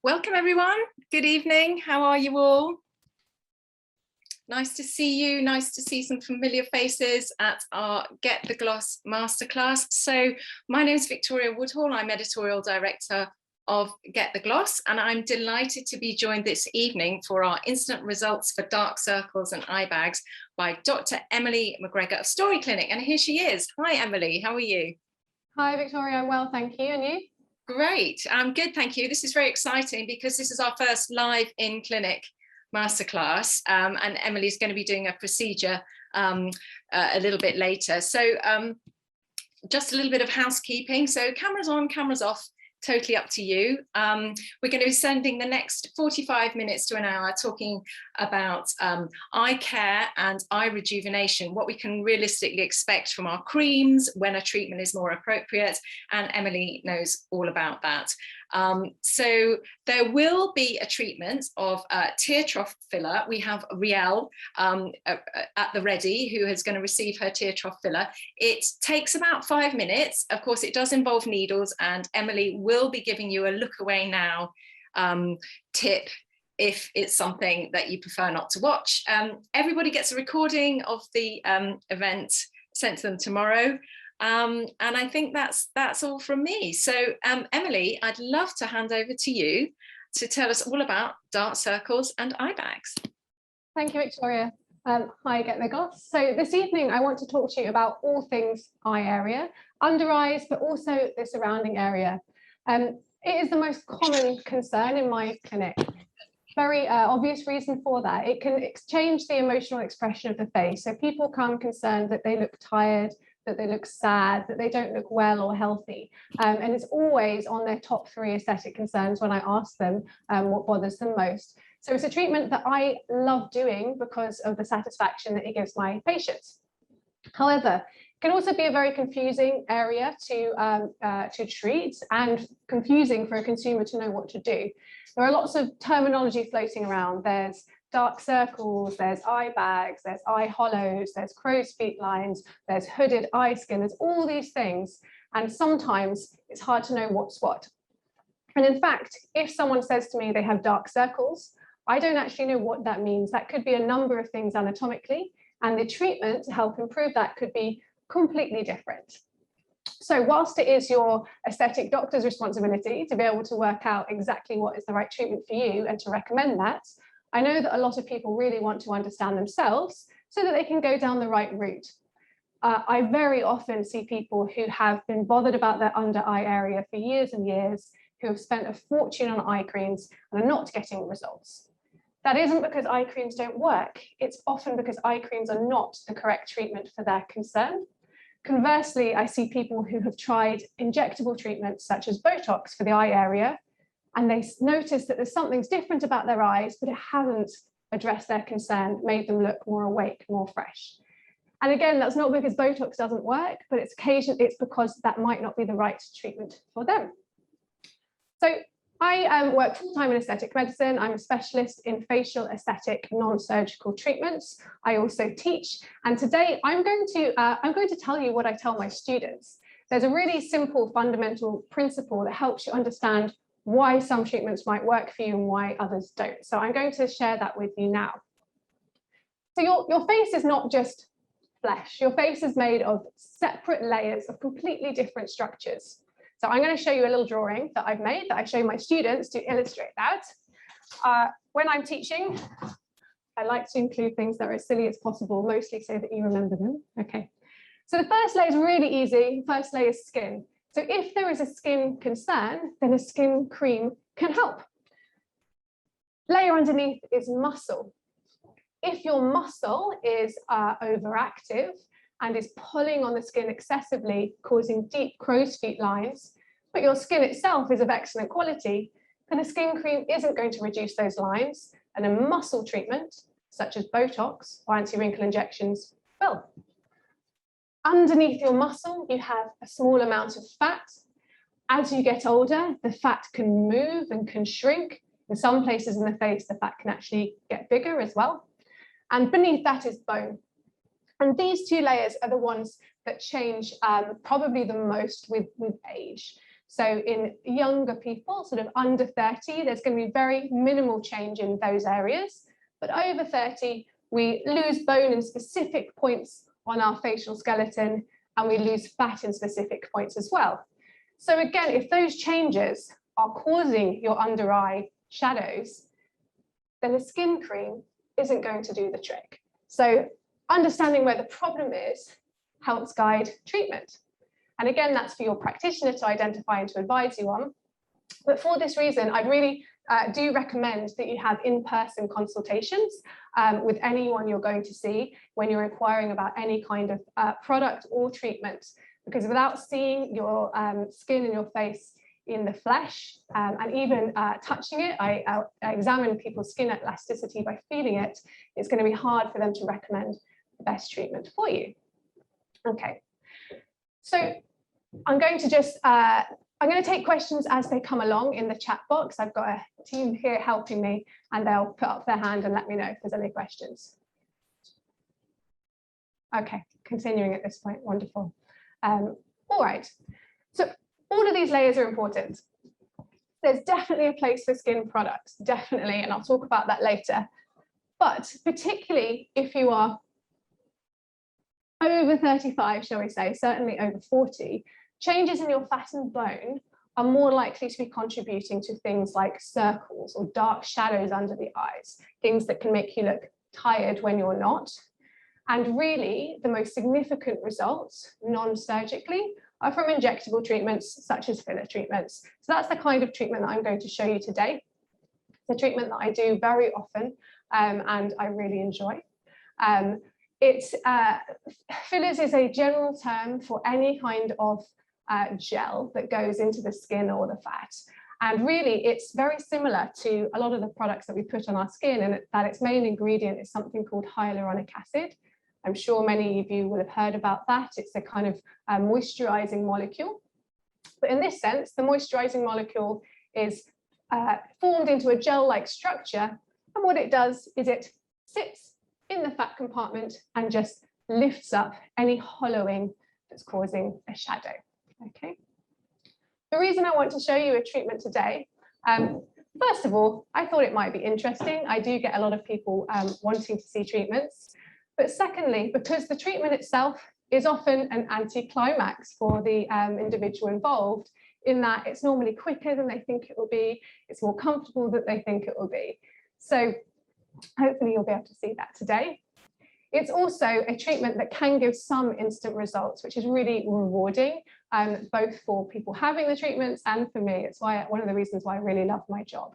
Welcome everyone. Good evening. How are you all? Nice to see you. Nice to see some familiar faces at our Get the Gloss Masterclass. So my name is Victoria Woodhall. I'm editorial director of Get the Gloss, and I'm delighted to be joined this evening for our instant results for dark circles and eye bags by Dr. Emily MacGregor of Story Clinic. And here she is. Hi, Emily. How are you? Hi, Victoria. I'm well, thank you. And you? Great. I'm good, thank you. This is very exciting because this is our first live in clinic masterclass, and Emily's going to be doing a procedure a little bit later. So just a little bit of housekeeping. So cameras on, cameras off, totally up to you. We're going to be spending the next 45 minutes to an hour talking about eye care and eye rejuvenation, what we can realistically expect from our creams, when a treatment is more appropriate, and Emily knows all about that. So there will be a treatment of tear trough filler. We have Riel at the ready, who is going to receive her tear trough filler. It takes about 5 minutes. Of course, it does involve needles, and Emily will be giving you a look away now tip if it's something that you prefer not to watch. Everybody gets a recording of the event sent to them tomorrow. And I think that's all from me. So Emily, I'd love to hand over to you to tell us all about dark circles and eye bags. Thank you, Victoria. Hi, Get the Gloss. So this evening, I want to talk to you about all things eye area, under eyes, but also the surrounding area. It is the most common concern in my clinic. Very obvious reason for that. It can change the emotional expression of the face. So people come concerned that they look tired, that they look sad, that they don't look well or healthy. And it's always on their top 3 aesthetic concerns when I ask them what bothers them most. So it's a treatment that I love doing because of the satisfaction that it gives my patients. However, it can also be a very confusing area to treat, and confusing for a consumer to know what to do. There are lots of terminology floating around. There's dark circles, there's eye bags, there's eye hollows, there's crow's feet lines, there's hooded eye skin, there's all these things. And sometimes it's hard to know what's what. And in fact, if someone says to me they have dark circles, I don't actually know what that means. That could be a number of things anatomically, and the treatment to help improve that could be completely different. So whilst it is your aesthetic doctor's responsibility to be able to work out exactly what is the right treatment for you and to recommend that, I know that a lot of people really want to understand themselves so that they can go down the right route. I very often see people who have been bothered about their under eye area for years and years, who have spent a fortune on eye creams and are not getting results. That isn't because eye creams don't work. It's often because eye creams are not the correct treatment for their concern. Conversely, I see people who have tried injectable treatments such as Botox for the eye area, and they notice that there's something's different about their eyes, but it hasn't addressed their concern, made them look more awake, more fresh. And again, that's not because Botox doesn't work, but it's because that might not be the right treatment for them. So I work full-time in aesthetic medicine. I'm a specialist in facial aesthetic non-surgical treatments. I also teach, and today I'm going to tell you what I tell my students. There's a really simple fundamental principle that helps you understand why some treatments might work for you and why others don't. So I'm going to share that with you now. So your face is not just flesh. Your face is made of separate layers of completely different structures. So I'm going to show you a little drawing that I've made that I show my students to illustrate that. When I'm teaching, I like to include things that are as silly as possible, mostly so that you remember them. Okay. So the first layer is really easy. The first layer is skin. So if there is a skin concern, then a skin cream can help. Layer underneath is muscle. If your muscle is overactive and is pulling on the skin excessively, causing deep crow's feet lines, but your skin itself is of excellent quality, then a skin cream isn't going to reduce those lines, and a muscle treatment, such as Botox or anti-wrinkle injections, will. Underneath your muscle, you have a small amount of fat. As you get older, the fat can move and can shrink. In some places in the face, the fat can actually get bigger as well. And beneath that is bone. And these 2 layers are the ones that change probably the most with age. So in younger people, sort of under 30, there's going to be very minimal change in those areas. But over 30, we lose bone in specific points on our facial skeleton, and we lose fat in specific points as well. So again, if those changes are causing your under eye shadows, then a skin cream isn't going to do the trick. So understanding where the problem is helps guide treatment. And again, that's for your practitioner to identify and to advise you on. But for this reason, I'd really do recommend that you have in-person consultations with anyone you're going to see when you're inquiring about any kind of product or treatment, because without seeing your skin and your face in the flesh and even touching it, I examine people's skin elasticity by feeling it, it's going to be hard for them to recommend the best treatment for you. Okay, so I'm going to just I'm going to take questions as they come along in the chat box. I've got a team here helping me, and they'll put up their hand and let me know if there's any questions. Okay, continuing at this point, wonderful. All right, so all of these layers are important. There's definitely a place for skin products, definitely, and I'll talk about that later. But particularly if you are over 35, shall we say, certainly over 40, changes in your fat and bone are more likely to be contributing to things like circles or dark shadows under the eyes, things that can make you look tired when you're not. And really, the most significant results, non-surgically, are from injectable treatments such as filler treatments. So that's the kind of treatment that I'm going to show you today. It's a treatment that I do very often and I really enjoy. Fillers is a general term for any kind of gel that goes into the skin or the fat. And really, it's very similar to a lot of the products that we put on our skin, and that its main ingredient is something called hyaluronic acid. I'm sure many of you will have heard about that. It's a kind of moisturizing molecule. But in this sense, the moisturizing molecule is formed into a gel-like structure. And what it does is it sits in the fat compartment and just lifts up any hollowing that's causing a shadow. Okay. The reason I want to show you a treatment today, first of all, I thought it might be interesting. I do get a lot of people wanting to see treatments. But secondly, because the treatment itself is often an anticlimax for the individual involved, in that it's normally quicker than they think it will be, it's more comfortable than they think it will be. So hopefully you'll be able to see that today. It's also a treatment that can give some instant results, which is really rewarding, both for people having the treatments and for me. It's one of the reasons why I really love my job.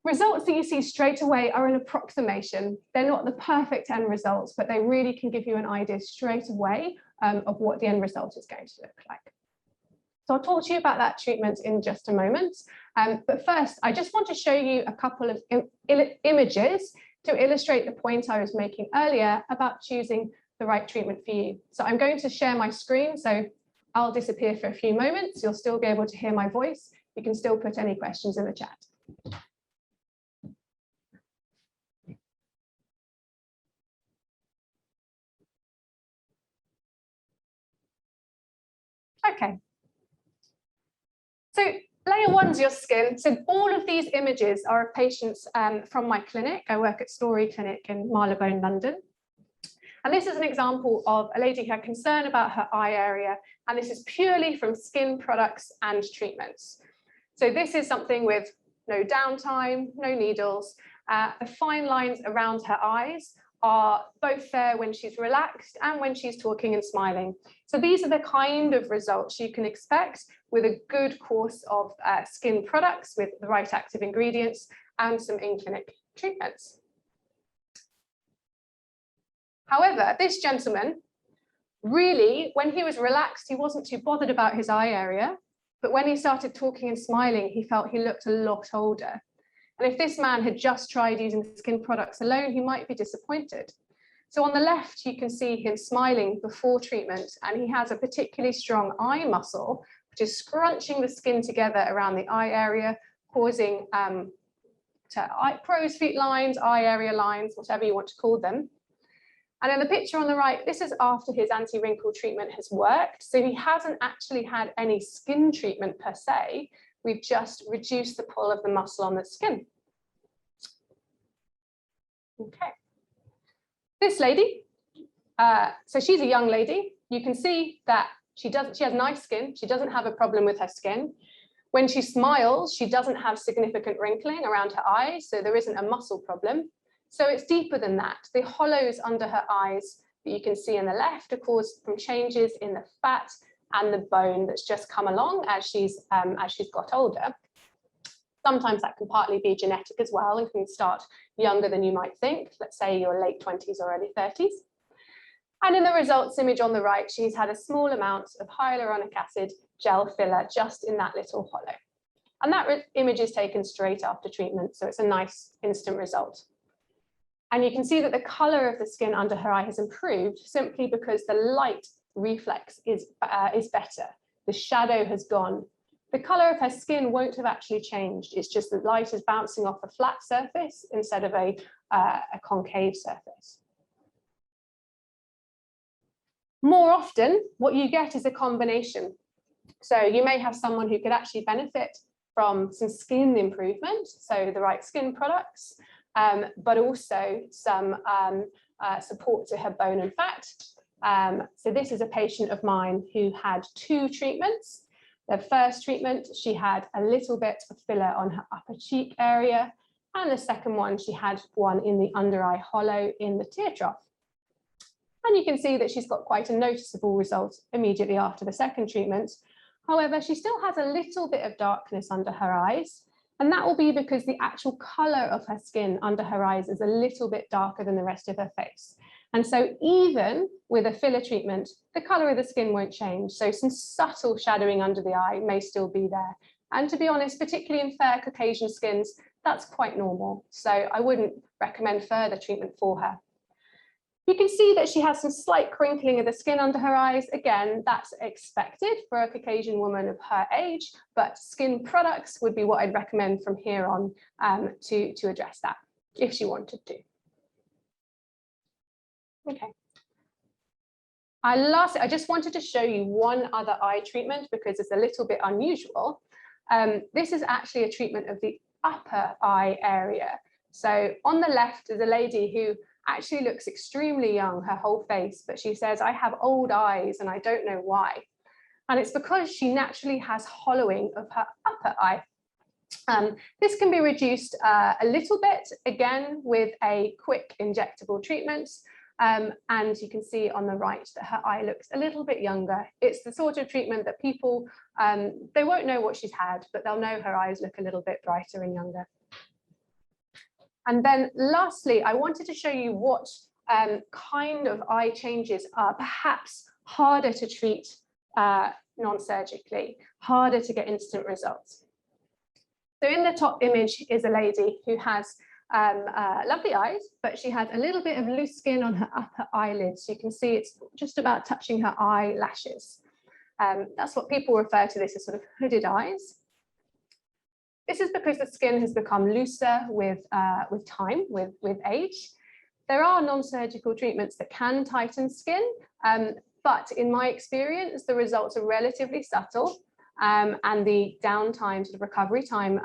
Results that you see straight away are an approximation. They're not the perfect end results, but they really can give you an idea straight away of what the end result is going to look like. So I'll talk to you about that treatment in just a moment. But first, I just want to show you a couple of images to illustrate the point I was making earlier about choosing the right treatment for you. So I'm going to share my screen, so I'll disappear for a few moments. You'll still be able to hear my voice. You can still put any questions in the chat. Okay. So layer one's your skin. So all of these images are of patients from my clinic. I work at Story Clinic in Marylebone, London. And this is an example of a lady who had concern about her eye area. And this is purely from skin products and treatments. So this is something with no downtime, no needles. The fine lines around her eyes are both there when she's relaxed and when she's talking and smiling. So these are the kind of results you can expect with a good course of skin products with the right active ingredients and some in-clinic treatments. However, this gentleman, really, when he was relaxed, he wasn't too bothered about his eye area, but when he started talking and smiling, he felt he looked a lot older. And if this man had just tried using skin products alone, he might be disappointed. So on the left, you can see him smiling before treatment, and he has a particularly strong eye muscle, which is scrunching the skin together around the eye area, causing crow's feet lines, eye area lines, whatever you want to call them. And in the picture on the right, this is after his anti-wrinkle treatment has worked. So he hasn't actually had any skin treatment per se. We've just reduced the pull of the muscle on the skin. Okay. This lady, so she's a young lady. You can see that she has nice skin. She doesn't have a problem with her skin. When she smiles, she doesn't have significant wrinkling around her eyes, so there isn't a muscle problem. So it's deeper than that. The hollows under her eyes that you can see in the left are caused from changes in the fat and the bone that's just come along as she's got older. Sometimes that can partly be genetic as well and can start younger than you might think. Let's say your late 20s or early 30s. And in the results image on the right, she's had a small amount of hyaluronic acid gel filler just in that little hollow. And that image is taken straight after treatment, so it's a nice instant result. And you can see that the color of the skin under her eye has improved simply because the light reflex is better. The shadow has gone. The color of her skin won't have actually changed. It's just that light is bouncing off a flat surface instead of a concave surface. More often, what you get is a combination. So you may have someone who could actually benefit from some skin improvement, so the right skin products, but also some support to her bone and fat. So this is a patient of mine who had 2 treatments. The first treatment, she had a little bit of filler on her upper cheek area, and the second one, she had one in the under eye hollow in the tear trough. And you can see that she's got quite a noticeable result immediately after the second treatment. However, she still has a little bit of darkness under her eyes, and that will be because the actual color of her skin under her eyes is a little bit darker than the rest of her face. And so even with a filler treatment, the color of the skin won't change. So some subtle shadowing under the eye may still be there. And to be honest, particularly in fair Caucasian skins, that's quite normal. So I wouldn't recommend further treatment for her. You can see that she has some slight crinkling of the skin under her eyes. Again, that's expected for a Caucasian woman of her age, but skin products would be what I'd recommend from here on to address that if she wanted to. Okay. I just wanted to show you one other eye treatment because it's a little bit unusual. This is actually a treatment of the upper eye area. So on the left is a lady who actually looks extremely young, her whole face, but she says, I have old eyes and I don't know why. And it's because she naturally has hollowing of her upper eye. This can be reduced a little bit, again, with a quick injectable treatment. And you can see on the right that her eye looks a little bit younger. It's the sort of treatment that people, they won't know what she's had, but they'll know her eyes look a little bit brighter and younger. And then lastly, I wanted to show you what kind of eye changes are perhaps harder to treat non-surgically, harder to get instant results. So in the top image is a lady who has lovely eyes, but she has a little bit of loose skin on her upper eyelids. You can see it's just about touching her eyelashes. That's what people refer to this as sort of hooded eyes. This is because the skin has become looser with time, with age. There are non-surgical treatments that can tighten skin, but in my experience, the results are relatively subtle, and the downtime, sort of recovery time,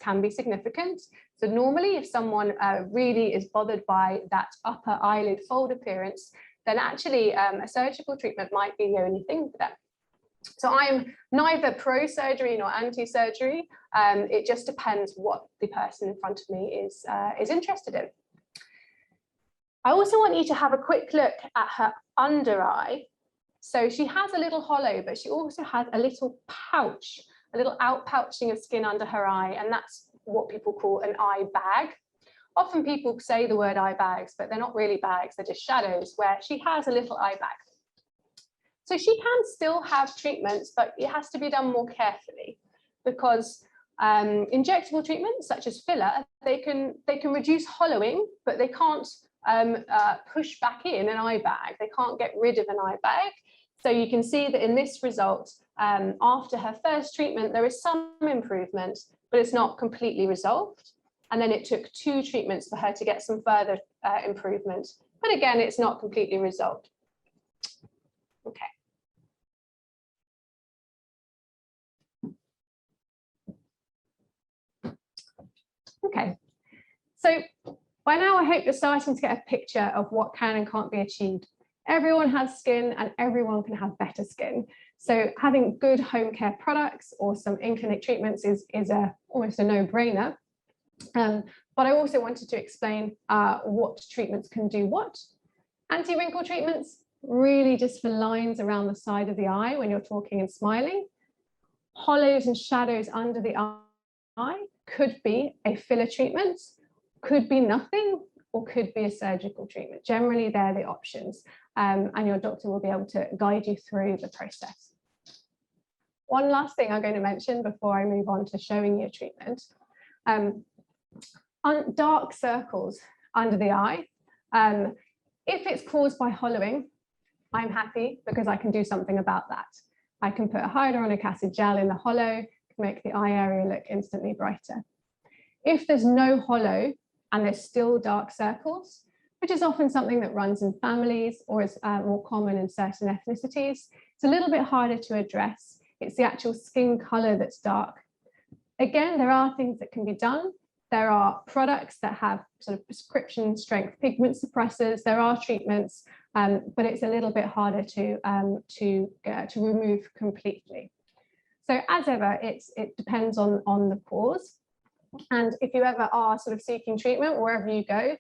can be significant. So normally, if someone really is bothered by that upper eyelid fold appearance, then actually a surgical treatment might be the only thing for them. So I'm neither pro-surgery nor anti-surgery. It just depends what the person in front of me is interested in. I also want you to have a quick look at her under eye. So she has a little hollow, but she also has a little pouch, a little outpouching of skin under her eye, and that's what people call an eye bag. Often people say the word eye bags, but they're not really bags, they're just shadows, where she has a little eye bag. So she can still have treatments, but it has to be done more carefully because injectable treatments such as filler, they can reduce hollowing, but they can't push back in an eye bag. They can't get rid of an eye bag. So you can see that in this result, after her first treatment, there is some improvement, but it's not completely resolved. And then it took 2 treatments for her to get some further improvement but again, it's not completely resolved. Okay. Okay, so by now I hope you're starting to get a picture of what can and can't be achieved. Everyone has skin and everyone can have better skin. So having good home care products or some in-clinic treatments is almost a no-brainer. But I also wanted to explain what treatments can do what. Anti-wrinkle treatments, really just for lines around the side of the eye when you're talking and smiling. Hollows and shadows under the eye could be a filler treatment, could be nothing, or could be a surgical treatment. Generally, they're the options, and your doctor will be able to guide you through the process. One last thing I'm going to mention before I move on to showing you a treatment. On dark circles under the eye, if it's caused by hollowing, I'm happy because I can do something about that. I can put a hyaluronic acid gel in the hollow to make the eye area look instantly brighter. If there's no hollow and there's still dark circles, which is often something that runs in families or is more common in certain ethnicities, it's a little bit harder to address. It's the actual skin color that's dark. Again, there are things that can be done. There are products that have sort of prescription strength pigment suppressors. There are treatments, but it's a little bit harder to remove completely. So as ever, it depends on the cause. And if you ever are sort of seeking treatment, wherever you go,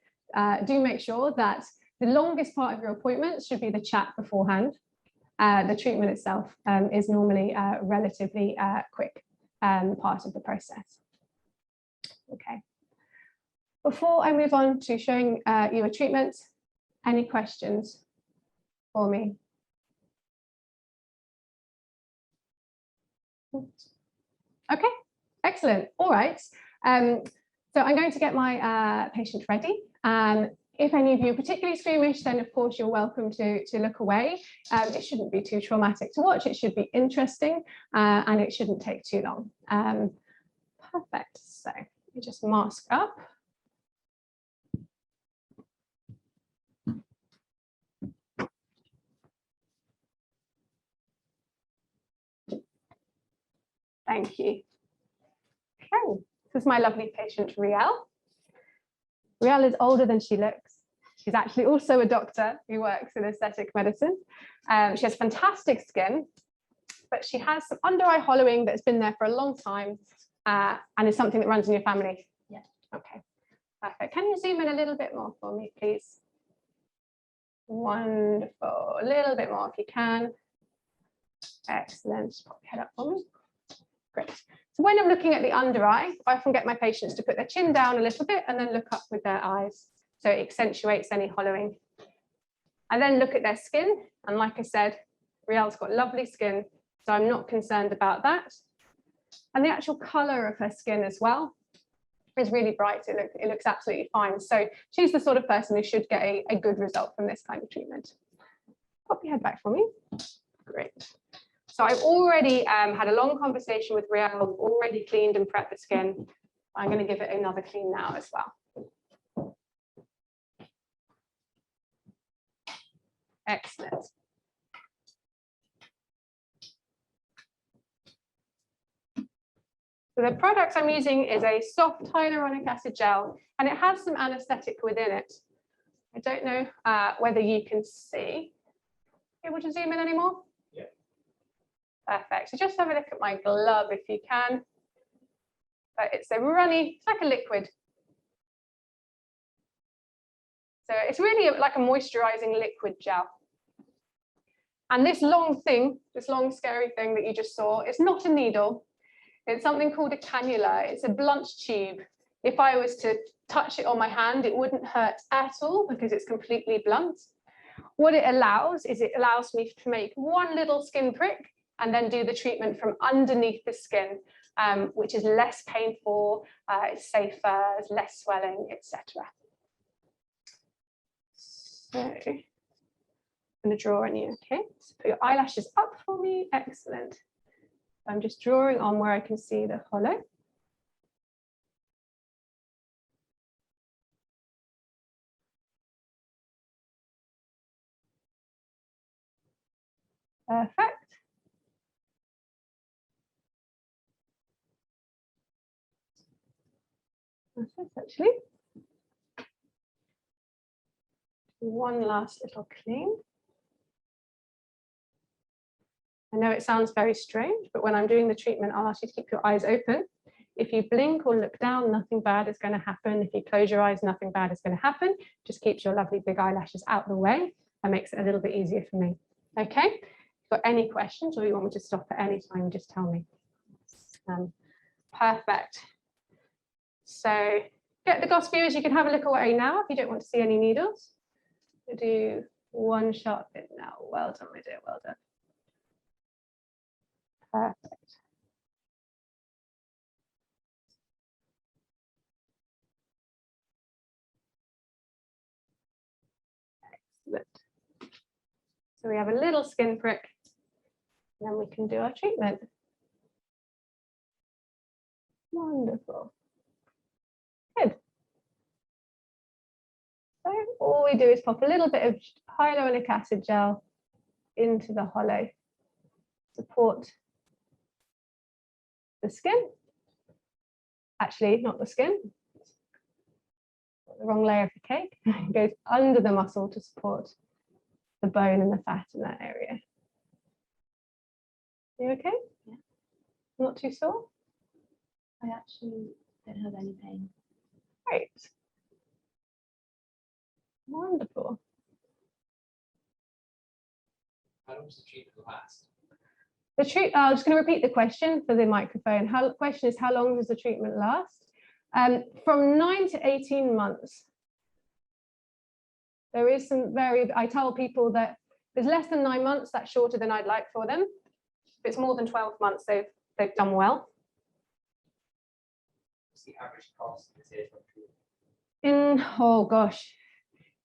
do make sure that the longest part of your appointment should be the chat beforehand. The treatment itself is normally a relatively quick part of the process. Okay. Before I move on to showing you a treatment, any questions for me? Okay, excellent. All right. So I'm going to get my patient ready. If any of you are particularly squeamish, then of course you're welcome to look away. It shouldn't be too traumatic to watch. It should be interesting and it shouldn't take too long. Perfect. So you just mask up. Thank you. Okay, this is my lovely patient, Riel. Riel is older than she looks. She's actually also a doctor who works in aesthetic medicine. She has fantastic skin, but she has some under eye hollowing that's been there for a long time and is something that runs in your family. Yeah. Okay, perfect. Can you zoom in a little bit more for me, please? Wonderful. A little bit more if you can. Excellent. Just pop your head up for me. Great. So when I'm looking at the under eye, I often get my patients to put their chin down a little bit and then look up with their eyes. So it accentuates any hollowing. I then look at their skin. And like I said, Riel's got lovely skin, so I'm not concerned about that. And the actual color of her skin as well is really bright. It looks absolutely fine. So she's the sort of person who should get a good result from this kind of treatment. Pop your head back for me. Great. So I've already had a long conversation with Riel, already cleaned and prepped the skin. I'm going to give it another clean now as well. Excellent. So the product I'm using is a soft hyaluronic acid gel, and it has some anesthetic within it. I don't know whether you can see. Able to zoom in anymore? Yeah. Perfect. So just have a look at my glove if you can. But it's a runny, it's like a liquid. So it's really like a moisturizing liquid gel. And this long thing, this long scary thing that you just saw, it's not a needle. It's something called a cannula. It's a blunt tube. If I was to touch it on my hand, it wouldn't hurt at all because it's completely blunt. What it allows is it allows me to make one little skin prick and then do the treatment from underneath the skin, which is less painful, it's safer, there's less swelling, etc. So I'm going to draw on you, okay? So put your eyelashes up for me, excellent. I'm just drawing on where I can see the hollow. Perfect. That's it, actually. One last little clean. I know it sounds very strange, but when I'm doing the treatment, I'll ask you to keep your eyes open. If you blink or look down, nothing bad is going to happen. If you close your eyes, nothing bad is going to happen. Just keeps your lovely big eyelashes out of the way. That makes it a little bit easier for me. Okay, if you've got any questions or you want me to stop at any time, just tell me. Perfect. So get the Goss viewers, you can have a look away now if you don't want to see any needles. We'll do one sharp bit now. Well done, my dear, well done. Perfect. Excellent. So we have a little skin prick, and then we can do our treatment. Wonderful. Good. So all we do is pop a little bit of hyaluronic acid gel into the hollow, support the skin. Actually, not the skin. The wrong layer of the cake. It goes under the muscle to support the bone and the fat in that area. You okay? Yeah. Not too sore? I actually don't have any pain. Great. Wonderful. How long does the treatment last? I'm just going to repeat the question for the microphone. The question is, how long does the treatment last? From 9 to 18 months. There is some I tell people that if it's less than 9 months, that's shorter than I'd like for them. If it's more than 12 months, they've done well. What's the average cost of this age treatment? Oh gosh,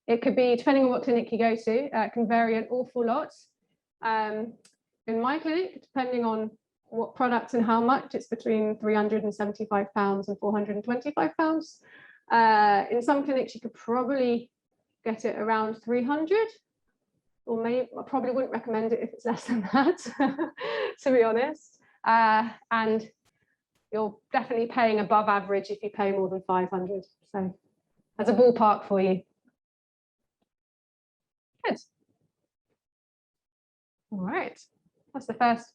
it could be, depending on what clinic you go to, it can vary an awful lot. In my clinic, depending on what products and how much, it's between £375 and £425. In some clinics, you could probably get it around 300, or maybe I probably wouldn't recommend it if it's less than that, to be honest. And you're definitely paying above average if you pay more than 500. So that's a ballpark for you. Good. All right, that's the first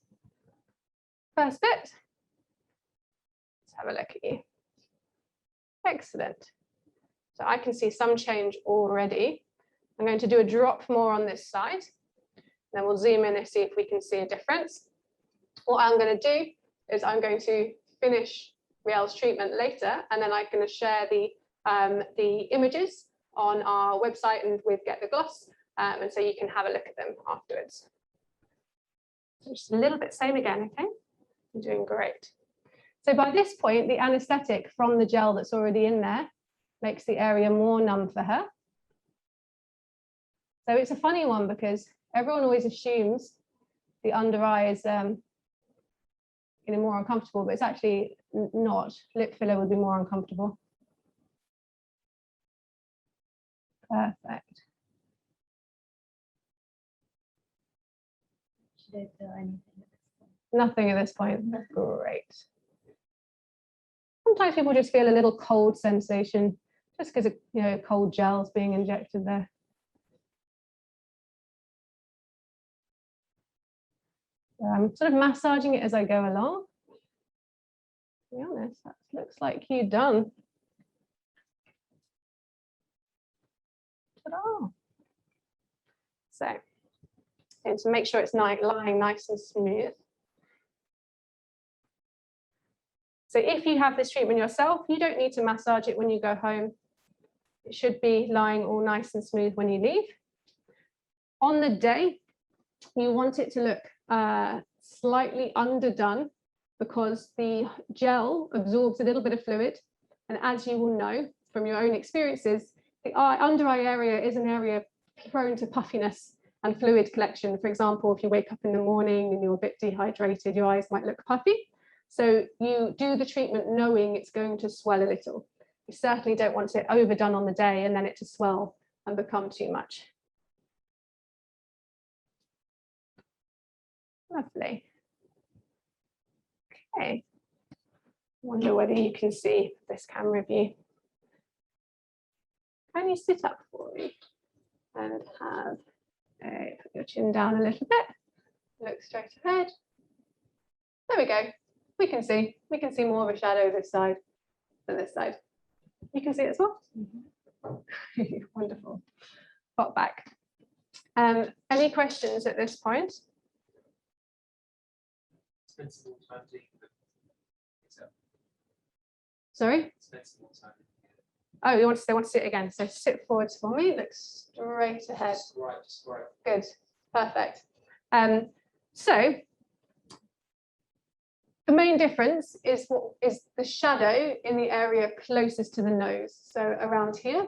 bit. Let's have a look at you. Excellent. So I can see some change already. I'm going to do a drop more on this side. Then we'll zoom in and see if we can see a difference. What I'm going to do is I'm going to finish Riel's treatment later, and then I'm going to share the images on our website and with Get the Gloss, and so you can have a look at them afterwards. So just a little bit same again, okay? You're doing great. So by this point, the anesthetic from the gel that's already in there makes the area more numb for her. So it's a funny one because everyone always assumes the under eye is more uncomfortable, but it's actually not. Lip filler would be more uncomfortable. Perfect. Should I feel anything at this point? Nothing at this point. That's great. Sometimes people just feel a little cold sensation just because of cold gels being injected there. I'm sort of massaging it as I go along. To be honest, that looks like you're done. Ta-da. So, and to make sure it's lying nice and smooth. So if you have this treatment yourself, you don't need to massage it when you go home. It should be lying all nice and smooth when you leave. On the day, you want it to look slightly underdone because the gel absorbs a little bit of fluid. And as you will know from your own experiences, the under eye area is an area prone to puffiness and fluid collection. For example, if you wake up in the morning and you're a bit dehydrated, your eyes might look puffy. So you do the treatment knowing it's going to swell a little. You certainly don't want it overdone on the day and then it to swell and become too much. Lovely. Okay. Wonder whether you can see this camera view. Can you sit up for me and have put your chin down a little bit, look straight ahead. There we go. We can see more of a shadow this side than this side. You can see it as well. Wonderful. Pop back. Any questions at this point? Sorry? Oh, they want to see it again. So sit forwards for me, look straight ahead. Good, perfect. So the main difference is what is the shadow in the area closest to the nose. So around here.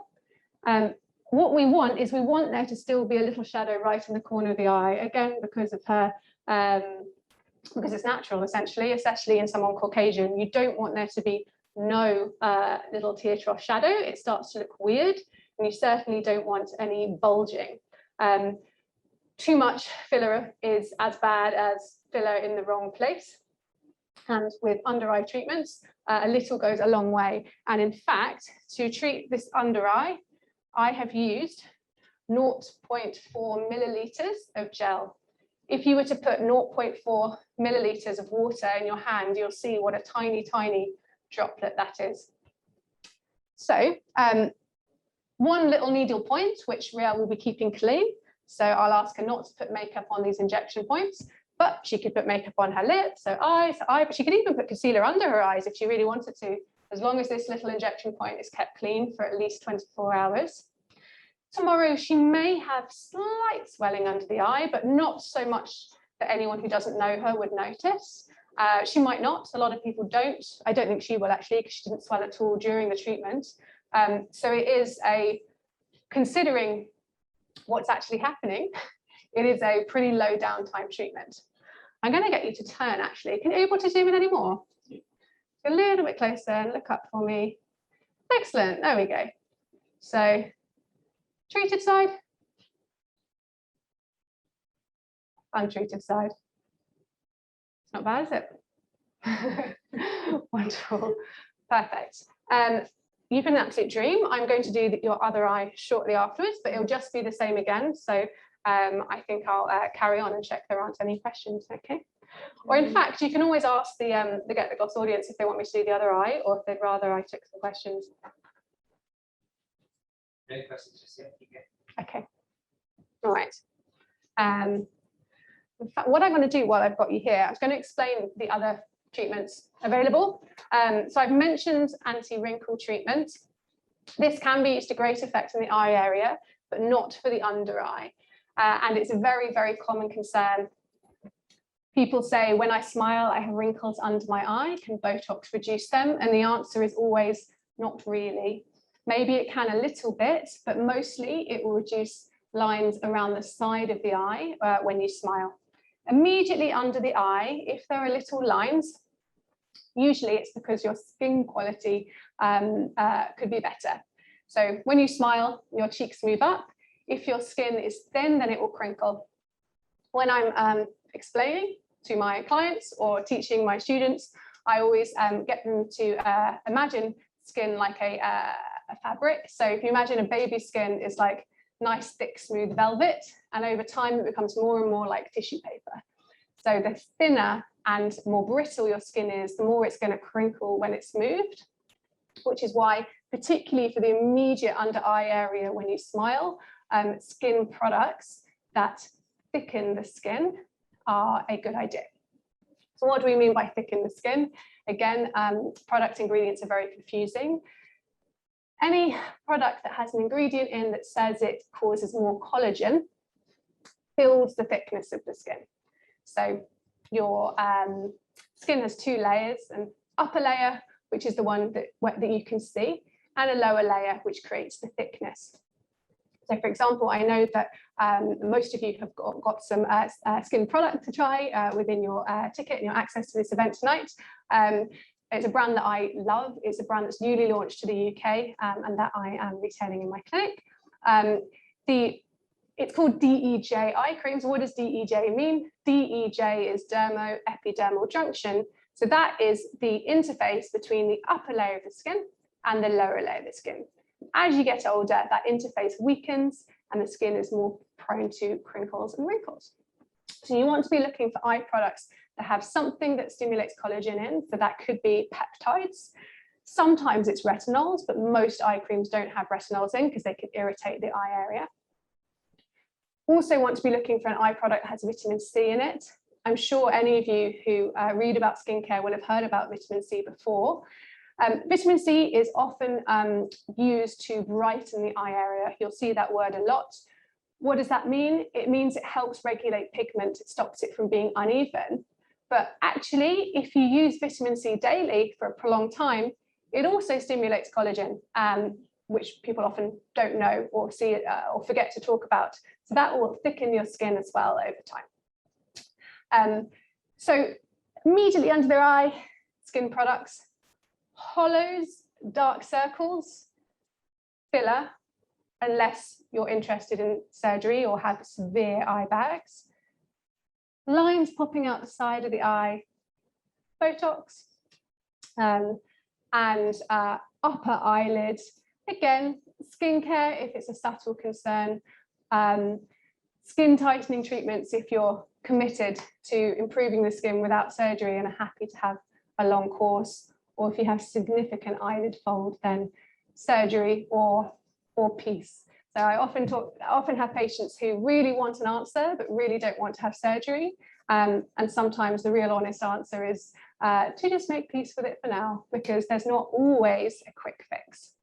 What we want is there to still be a little shadow right in the corner of the eye, again, because of her, because it's natural, essentially, especially in someone Caucasian. You don't want there to be no little tear trough shadow. It starts to look weird, and you certainly don't want any bulging. Too much filler is as bad as filler in the wrong place. And with under eye treatments, a little goes a long way. And in fact, to treat this under eye, I have used 0.4 milliliters of gel. If you were to put 0.4 milliliters of water in your hand, you'll see what a tiny, tiny droplet that is. So one little needle point, which Ria will be keeping clean. So I'll ask her not to put makeup on these injection points, but she could put makeup on her lips, so eyes, but she could even put concealer under her eyes if she really wanted to, as long as this little injection point is kept clean for at least 24 hours. Tomorrow, she may have slight swelling under the eye, but not so much that anyone who doesn't know her would notice. She might not, a lot of people don't. I don't think she will actually, because she didn't swell at all during the treatment. So it is considering what's actually happening, it is a pretty low downtime treatment. I'm going to get you to turn, actually. Can you able to zoom in any more? A little bit closer and look up for me. Excellent, there we go. So, treated side. Untreated side. It's not bad, is it? Wonderful, perfect. You've been an absolute dream. I'm going to do your other eye shortly afterwards, but it'll just be the same again. So I think I'll carry on and check there aren't any questions, okay? Or in fact, you can always ask the Get the Gloss audience if they want me to do the other eye, or if they'd rather I took some questions. No questions just yet. Okay, all right. In fact, what I'm going to do while I've got you here, I was going to explain the other treatments available. So I've mentioned anti-wrinkle treatment. This can be used to great effect in the eye area, but not for the under eye. And it's a very, very common concern. People say, when I smile, I have wrinkles under my eye. Can Botox reduce them? And the answer is always not really. Maybe it can a little bit, but mostly it will reduce lines around the side of the eye when you smile. Immediately under the eye, if there are little lines, usually it's because your skin quality could be better. So when you smile, your cheeks move up. If your skin is thin, then it will crinkle. When I'm explaining to my clients or teaching my students, I always get them to imagine skin like a fabric. So if you imagine a baby's skin is like nice, thick, smooth velvet, and over time it becomes more and more like tissue paper. So the thinner and more brittle your skin is, the more it's going to crinkle when it's moved, which is why, particularly for the immediate under eye area when you smile, skin products that thicken the skin are a good idea. So what do we mean by thicken the skin? Again, product ingredients are very confusing. Any product that has an ingredient in that says it causes more collagen builds the thickness of the skin. So your skin has two layers, an upper layer, which is the one that you can see, and a lower layer, which creates the thickness. So for example, I know that most of you have got some skin product to try within your ticket and your access to this event tonight. It's a brand that I love. It's a brand that's newly launched to the UK and that I am retailing in my clinic. The It's called DEJ eye creams. What does DEJ mean? DEJ is dermo-epidermal junction. So that is the interface between the upper layer of the skin and the lower layer of the skin. As you get older, that interface weakens and the skin is more prone to crinkles and wrinkles. So you want to be looking for eye products that have something that stimulates collagen in. So that could be peptides. Sometimes it's retinols, but most eye creams don't have retinols in because they can irritate the eye area. Also want to be looking for an eye product that has vitamin C in it. I'm sure any of you who read about skincare will have heard about vitamin C before. Vitamin C is often used to brighten the eye area. You'll see that word a lot. What does that mean? It means it helps regulate pigment. It stops it from being uneven. But actually, if you use vitamin C daily for a prolonged time, it also stimulates collagen, which people often don't know or see or forget to talk about. So that will thicken your skin as well over time. So immediately under their eye, skin products, hollows, dark circles, filler, unless you're interested in surgery or have severe eye bags, lines popping out the side of the eye, Botox, and upper eyelid. Again, skincare if it's a subtle concern, skin tightening treatments if you're committed to improving the skin without surgery and are happy to have a long course, or if you have significant eyelid fold, then surgery or peace. So I often have patients who really want an answer but really don't want to have surgery. And sometimes the real honest answer is to just make peace with it for now, because there's not always a quick fix.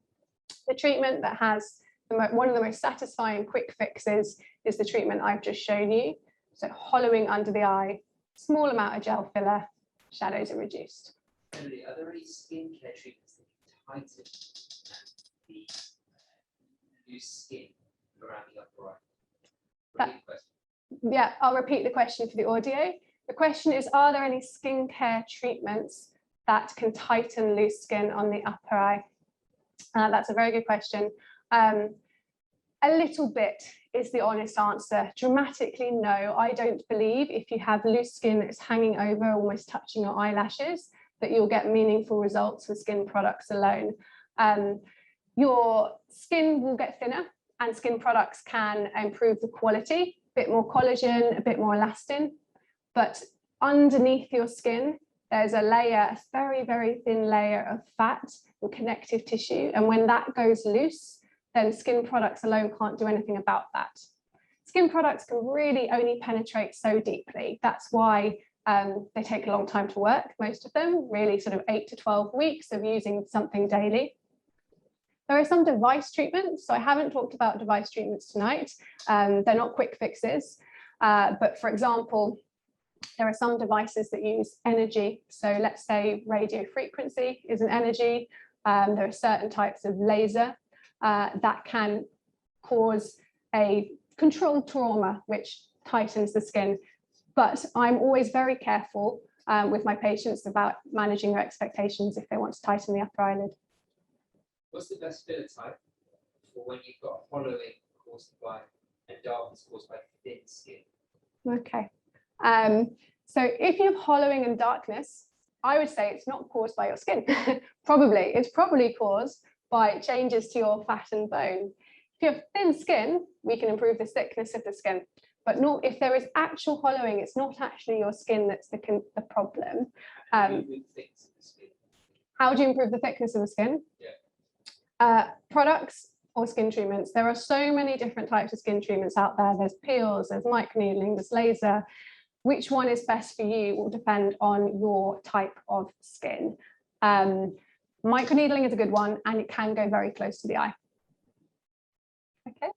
The treatment that has one of the most satisfying quick fixes is the treatment I've just shown you. So hollowing under the eye, small amount of gel filler, shadows are reduced. Emily, are there any skincare treatments that can tighten the loose skin around the upper eye? Yeah, I'll repeat the question for the audio. The question is, are there any skincare treatments that can tighten loose skin on the upper eye? That's a very good question. A little bit is the honest answer. Dramatically, no, I don't believe if you have loose skin that's hanging over, almost touching your eyelashes, that you'll get meaningful results with skin products alone. Your skin will get thinner and skin products can improve the quality, a bit more collagen, a bit more elastin, but underneath your skin, there's a layer, a very, very thin layer of fat and connective tissue. And when that goes loose, then skin products alone can't do anything about that. Skin products can really only penetrate so deeply. That's why they take a long time to work, most of them, really sort of 8 to 12 weeks of using something daily. There are some device treatments. So I haven't talked about device treatments tonight. They're not quick fixes. But for example, there are some devices that use energy. So let's say radio frequency is an energy. There are certain types of laser that can cause a controlled trauma, which tightens the skin. But I'm always very careful with my patients about managing their expectations if they want to tighten the upper eyelid. What's the best filler type for when you've got hollowing caused by and darkness caused by thin skin? Okay. So if you have hollowing and darkness, I would say it's not caused by your skin. It's probably caused by changes to your fat and bone. If you have thin skin, we can improve the thickness of the skin. But not if there is actual hollowing, it's not actually your skin that's the problem. How do you improve the thickness of the skin? Yeah. Products or skin treatments. There are so many different types of skin treatments out there. There's peels, there's microneedling, there's laser. Which one is best for you will depend on your type of skin. Microneedling is a good one, and it can go very close to the eye. Okay.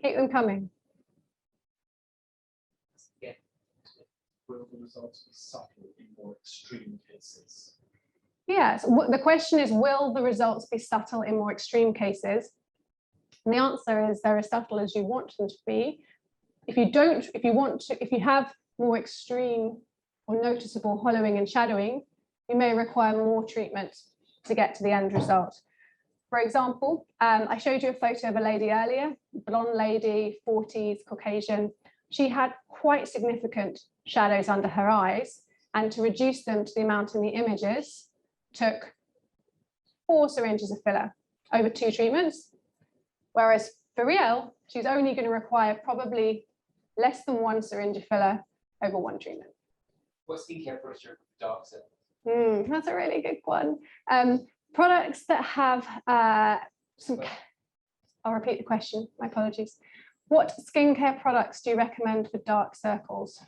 Keep them coming. Yeah. Will the results be subtle in more extreme cases? Yes, the question is, will the results be subtle in more extreme cases? And the answer is they're as subtle as you want them to be. If you have more extreme or noticeable hollowing and shadowing, you may require more treatment to get to the end result. For example, I showed you a photo of a lady earlier, blonde lady, 40s, Caucasian. She had quite significant shadows under her eyes, and to reduce them to the amount in the images took 4 syringes of filler over 2 treatments. Whereas for Riel, she's only going to require probably less than 1 syringe of filler over 1 treatment. What skincare products are for dark circles? That's a really good one. Products that have I'll repeat the question, my apologies. What skincare products do you recommend for dark circles?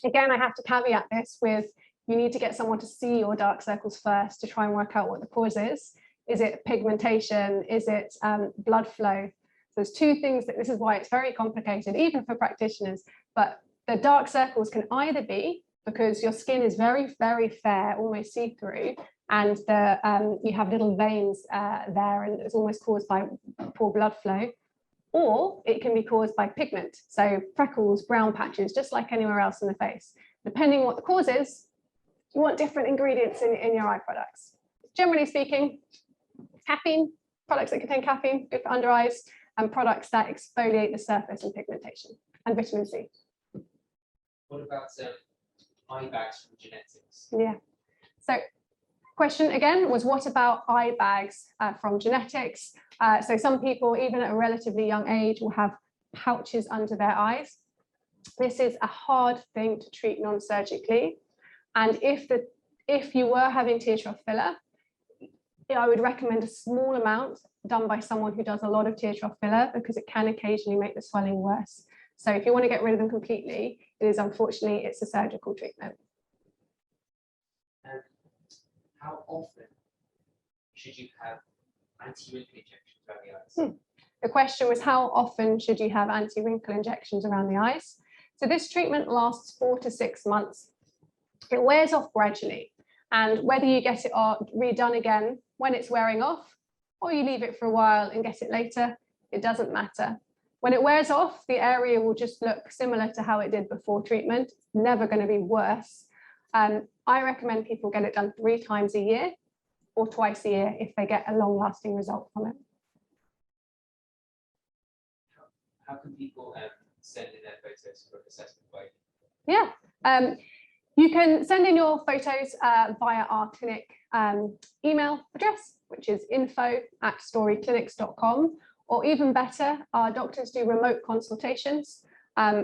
Again, I have to caveat this with, you need to get someone to see your dark circles first to try and work out what the cause is. Is it pigmentation? Is it blood flow? So there's 2 things this is why it's very complicated, even for practitioners. But the dark circles can either be because your skin is very, very fair, almost see-through, and you have little veins there, and it's almost caused by poor blood flow, or it can be caused by pigment, so freckles, brown patches, just like anywhere else in the face. Depending on what the cause is, you want different ingredients in your eye products. Generally speaking, caffeine, products that contain caffeine, good for under eyes, and products that exfoliate the surface and pigmentation, and vitamin C. What about eye bags from genetics? Yeah. So question again was, what about eye bags from genetics? So some people, even at a relatively young age, will have pouches under their eyes. This is a hard thing to treat non-surgically. And if you were having tear trough filler, I would recommend a small amount done by someone who does a lot of tear trough filler, because it can occasionally make the swelling worse. So if you want to get rid of them completely, it's a surgical treatment. And how often should you have anti-wrinkle injections around the eyes? The question was, how often should you have anti-wrinkle injections around the eyes? So this treatment lasts 4 to 6 months. It wears off gradually, and whether you get it redone again when it's wearing off, or you leave it for a while and get it later, it doesn't matter. When it wears off, the area will just look similar to how it did before treatment. It's never going to be worse. I recommend people get it done 3 times a year or twice a year if they get a long-lasting result from it. How can people send in their photos for assessment by? Yeah, you can send in your photos via our clinic email address, which is info@storyclinics.com, or even better, our doctors do remote consultations,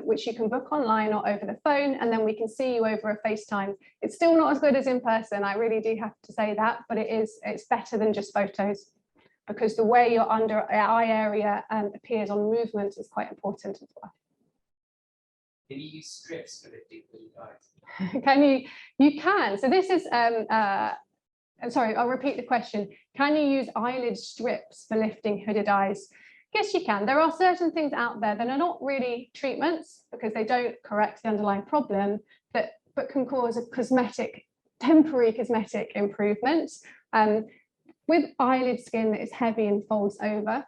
which you can book online or over the phone, and then we can see you over a FaceTime. It's still not as good as in person, I really do have to say that, but it's better than just photos, because the way your under eye area appears on movement is quite important as well. Can you use strips for lifting hooded eyes? You can. So this is, I'm sorry, I'll repeat the question. Can you use eyelid strips for lifting hooded eyes? Yes, you can. There are certain things out there that are not really treatments, because they don't correct the underlying problem, but can cause a temporary cosmetic improvement. With eyelid skin that is heavy and folds over,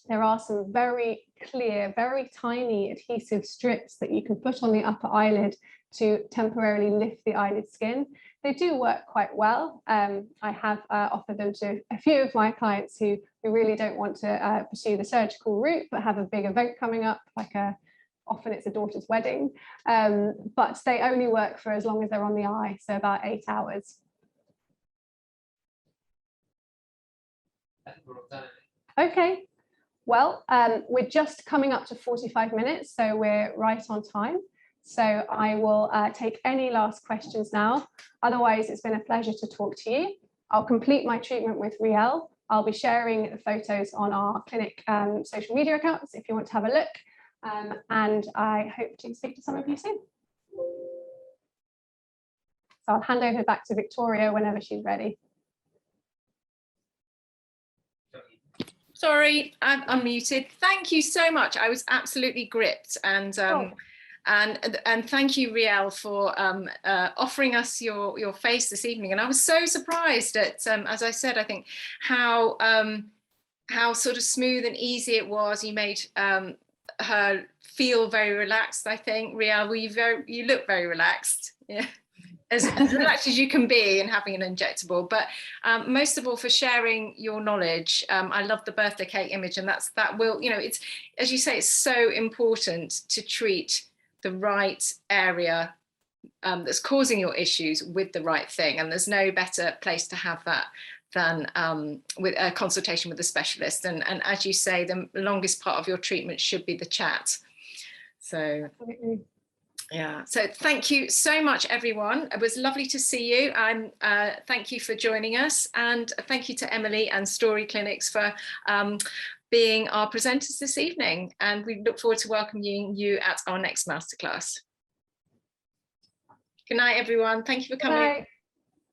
there are some very clear, very tiny adhesive strips that you can put on the upper eyelid to temporarily lift the eyelid skin. They do work quite well. I have offered them to a few of my clients who really don't want to pursue the surgical route, but have a big event coming up, often it's a daughter's wedding, but they only work for as long as they're on the eye, so about 8 hours. I think we're all done. Okay. Well, we're just coming up to 45 minutes, so we're right on time. So I will take any last questions now. Otherwise, it's been a pleasure to talk to you. I'll complete my treatment with Riel. I'll be sharing the photos on our clinic social media accounts if you want to have a look. And I hope to speak to some of you soon. So I'll hand over back to Victoria whenever she's ready. Sorry, I'm unmuted. Thank you so much. I was absolutely gripped, and thank you, Riel, for offering us your face this evening. And I was so surprised at, as I said, I think how sort of smooth and easy it was. You made her feel very relaxed. I think, Riel, you look very relaxed. Yeah. as relaxed as you can be in having an injectable, but most of all for sharing your knowledge. I love the birthday cake image, and that will, you know, it's, as you say, it's so important to treat the right area that's causing your issues with the right thing, and there's no better place to have that than with a consultation with a specialist. And as you say, the longest part of your treatment should be the chat. So yeah, so thank you so much, everyone. It was lovely to see you. Thank you for joining us, and thank you to Emily and Story Clinics for being our presenters this evening, and we look forward to welcoming you at our next masterclass. Good night, everyone. Thank you for coming.